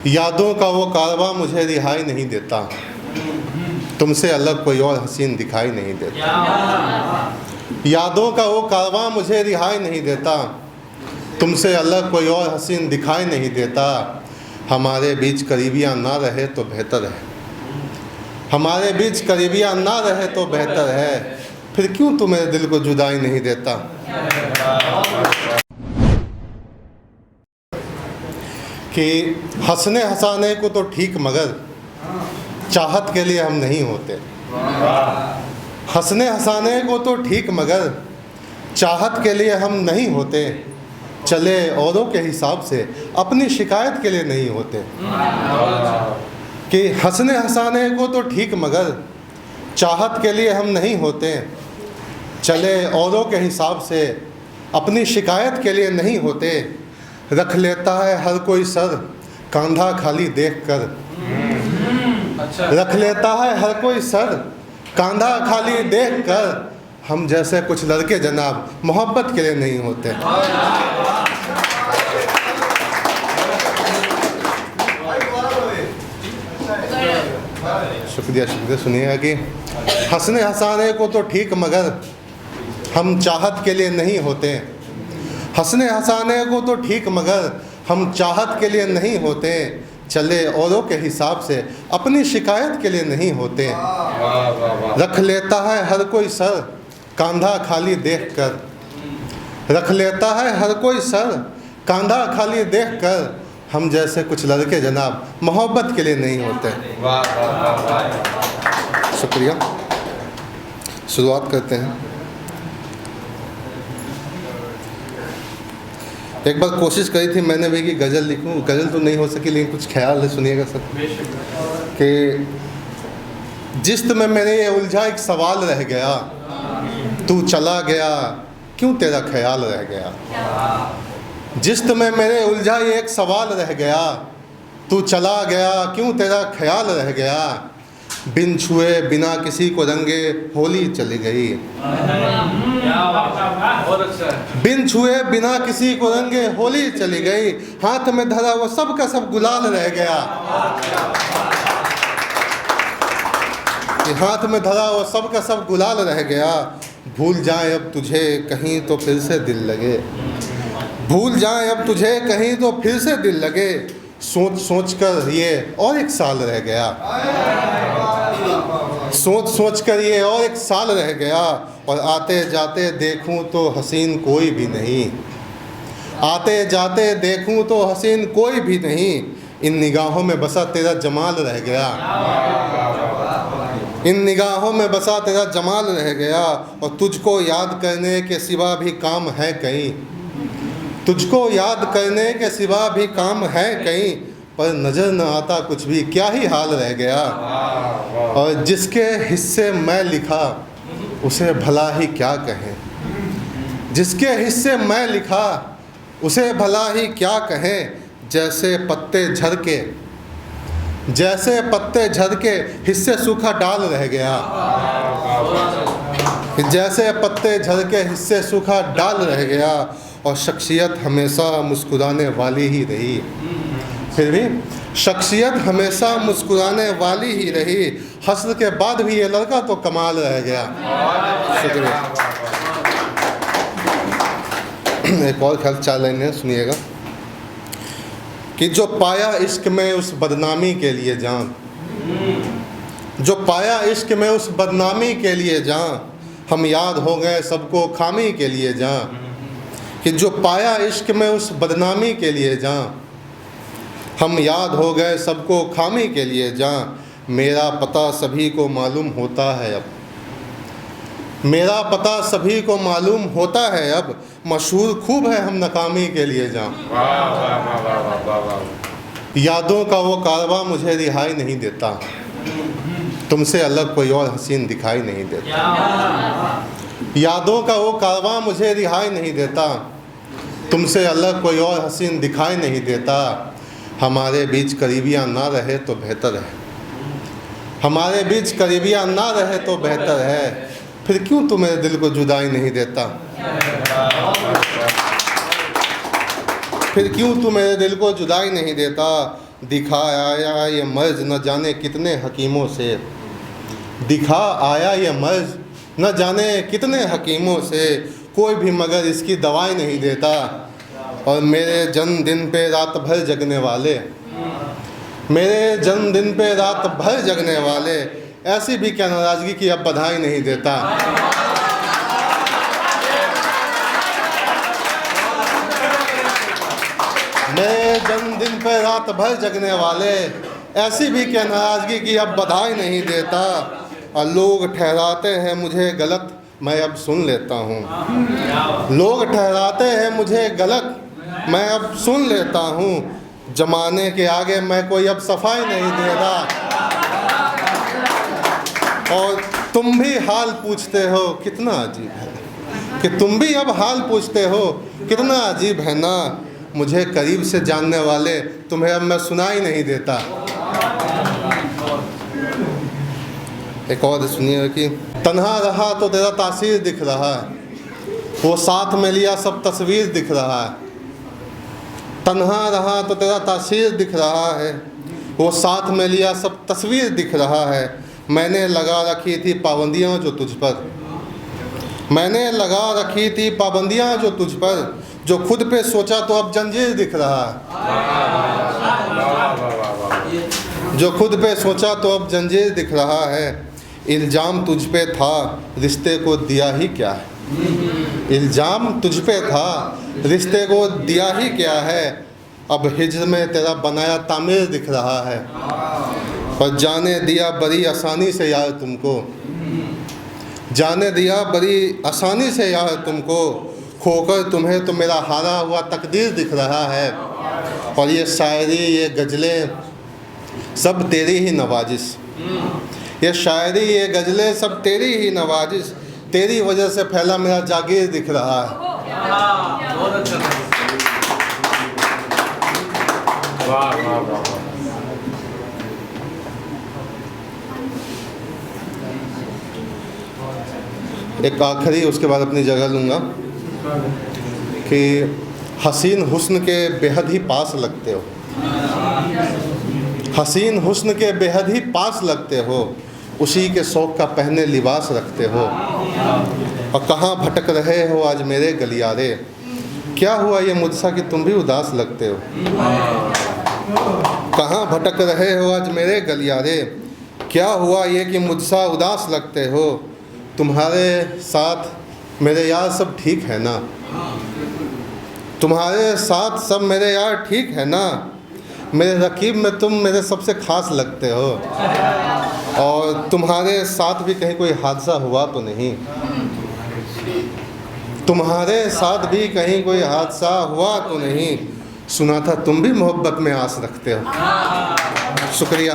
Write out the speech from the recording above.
यादों का वो कारवां मुझे रिहाई नहीं देता, तुमसे अलग कोई और हसीन दिखाई नहीं देता। यादों का वो कारवां मुझे रिहाई नहीं देता, तुमसे अलग कोई और हसीन दिखाई नहीं देता। हमारे बीच करीबियाँ ना रहे तो बेहतर है, हमारे बीच करीबियाँ ना रहे तो बेहतर है। फिर क्यों तू मेरे दिल को जुदाई नहीं देता। कि हंसने हंसाने को तो ठीक मगर चाहत के लिए हम नहीं होते। हंसने हंसाने को तो ठीक मगर चाहत के लिए हम नहीं होते। चले औरों के हिसाब से अपनी शिकायत के लिए नहीं होते। कि हंसने हंसाने को तो ठीक मगर चाहत के लिए हम नहीं होते। चले औरों के हिसाब से अपनी शिकायत के लिए नहीं होते। रख लेता है हर कोई सर कांधा खाली देखकर, रख लेता है हर कोई सर कांधा खाली देखकर। हम जैसे कुछ लड़के जनाब मोहब्बत के लिए नहीं होते। शुक्रिया शुक्रिया। सुनिएगा कि हंसने हंसाने को तो ठीक मगर हम चाहत के लिए नहीं होते। हंसने हंसाने को तो ठीक मगर हम चाहत के लिए नहीं होते। चले औरों के हिसाब से अपनी शिकायत के लिए नहीं होते। रख लेता है हर कोई सर कांधा खाली देखकर, रख लेता है हर कोई सर कांधा खाली देखकर। हम जैसे कुछ लड़के जनाब मोहब्बत के लिए नहीं होते। शुक्रिया। शुरुआत करते हैं। एक बार कोशिश करी थी मैंने भी कि गज़ल लिखूं, गज़ल तो नहीं हो सकी लेकिन कुछ ख्याल है, सुनिएगा सर। कि जिस्म में मेरे ये उलझा एक सवाल रह गया, तू चला गया क्यों तेरा ख्याल रह गया। जिस्म में मेरे उलझा ये एक सवाल रह गया, तू चला गया क्यों तेरा ख्याल रह गया। बिन छुए बिना किसी को रंगे होली चली गई, बिन छुए बिना किसी को रंगे होली चली गई। हाथ में धरा वो सब का सब गुलाल रह गया, हाथ में धरा वो सब का सब गुलाल रह गया। भूल जाए अब तुझे कहीं तो फिर से दिल लगे, भूल जाए अब तुझे कहीं तो फिर से दिल लगे। सोच सोच कर ये और एक साल रह गया, सोच सोच कर ये और एक साल रह गया। और आते जाते देखूं तो हसीन कोई भी नहीं, आते जाते देखूं तो हसीन कोई भी नहीं। इन निगाहों में बसा तेरा जमाल रह गया, इन निगाहों में बसा तेरा जमाल रह गया। और तुझको याद करने के सिवा भी काम है कहीं, तुझको याद करने के सिवा भी काम है कहीं। पर नज़र न आता कुछ भी क्या ही हाल रह गया। और जिसके हिस्से मैं लिखा उसे भला ही क्या कहें, जिसके हिस्से मैं लिखा उसे भला ही क्या कहें। जैसे पत्ते झड़ के, जैसे पत्ते झड़ के हिस्से सूखा डाल रह गया, जैसे पत्ते झड़ के हिस्से सूखा डाल रह गया। और शख्सियत हमेशा मुस्कुराने वाली ही रही, फिर भी शख्सियत हमेशा मुस्कुराने वाली ही रही। हस्र के बाद भी ये लड़का तो कमाल रह गया। शुक्रिया। एक और ख्याल 4 लाइनें सुनिएगा। कि जो पाया इश्क में उस बदनामी के लिए जान, जो पाया इश्क में उस बदनामी के लिए जान। हम याद हो गए सबको खामी के लिए जान। कि जो पाया इश्क में उस बदनामी के लिए जान, हम याद हो गए सबको खामी के लिए जान। मेरा पता सभी को मालूम होता है अब, मेरा पता सभी को मालूम होता है अब। मशहूर खूब है हम नाकामी के लिए जान। यादों का वो कारवां मुझे रिहाई नहीं देता, तुमसे अलग कोई और हसीन दिखाई नहीं देता। यादों का वो कारवां मुझे रिहाई नहीं देता, तुमसे अलग कोई और हसीन दिखाई नहीं देता। हमारे बीच करीबियाँ ना रहे तो बेहतर है, हमारे बीच करीबियाँ ना रहे तो बेहतर है। फिर क्यों तू मेरे दिल को जुदाई नहीं देता, फिर क्यों तू मेरे दिल को जुदाई नहीं देता। दिखा आया ये मर्ज न जाने कितने हकीमों से, दिखा आया ये मर्ज न जाने कितने हकीमों से, कोई भी मगर इसकी दवाई नहीं देता। और मेरे जन्मदिन पे रात भर जगने वाले, मेरे जन्मदिन पे रात भर जगने वाले, ऐसी भी क्या नाराज़गी कि अब बधाई नहीं देता। मेरे जन्मदिन पे रात भर जगने वाले, ऐसी भी क्या नाराज़गी कि अब बधाई नहीं देता। और लोग ठहराते हैं मुझे गलत, मैं अब सुन लेता हूँ। लोग ठहराते हैं मुझे गलत, मैं अब सुन लेता हूँ। जमाने के आगे मैं कोई अब सफाई नहीं दे रहा। और तुम भी हाल पूछते हो, कितना अजीब है कि तुम भी अब हाल पूछते हो, कितना अजीब है ना। मुझे करीब से जानने वाले तुम्हें अब मैं सुनाई नहीं देता। एक और सुनिए कि तन्हा रहा तो तेरा तासीर दिख रहा है, वो साथ में लिया सब तस्वीर दिख रहा है। तन्हा रहा तो तेरा तासीर दिख रहा है, वो साथ में लिया सब तस्वीर दिख रहा है। मैंने लगा रखी थी पाबंदियाँ जो तुझ पर, मैंने लगा रखी थी पाबंदियाँ जो तुझ पर, जो खुद पे सोचा तो अब जंजीर दिख रहा है। जो खुद पे सोचा तो अब जंजीर दिख रहा है। इल्ज़ाम तुझ पे था, रिश्ते को दिया ही क्या है। इल्ज़ाम तुझ पे था, रिश्ते को दिया ही क्या है। अब हिज्र में तेरा बनाया तामीर दिख रहा है। और जाने दिया बड़ी आसानी से यार तुमको, जाने दिया बड़ी आसानी से यार तुमको, खोकर तुम्हें तो मेरा हारा हुआ तकदीर दिख रहा है। और ये शायरी ये गज़लें सब तेरी ही नवाजिश, ये शायरी ये गज़लें सब तेरी ही नवाजिश, तेरी वजह से फैला मेरा जागीर दिख रहा है। एक आखिरी उसके बाद अपनी जगह लूँगा कि हसीन हुस्न के बेहद ही पास लगते हो, हसीन हुस्न के बेहद ही पास लगते हो, उसी के शौक़ का पहने लिबास रखते हो। और कहाँ भटक रहे हो आज मेरे गलियारे, क्या हुआ ये मुझसा कि तुम भी उदास लगते हो। कहाँ भटक रहे हो आज मेरे गलियारे, क्या हुआ ये कि मुझसा उदास लगते हो। तुम्हारे साथ मेरे यार सब ठीक है ना, तुम्हारे साथ सब मेरे यार ठीक है ना। मेरे रकीब में तुम मेरे सबसे ख़ास लगते हो। और तुम्हारे साथ भी कहीं कोई हादसा हुआ तो नहीं, तुम्हारे साथ भी कहीं कोई हादसा हुआ तो नहीं। सुना था तुम भी मोहब्बत में आस रखते हो। शुक्रिया।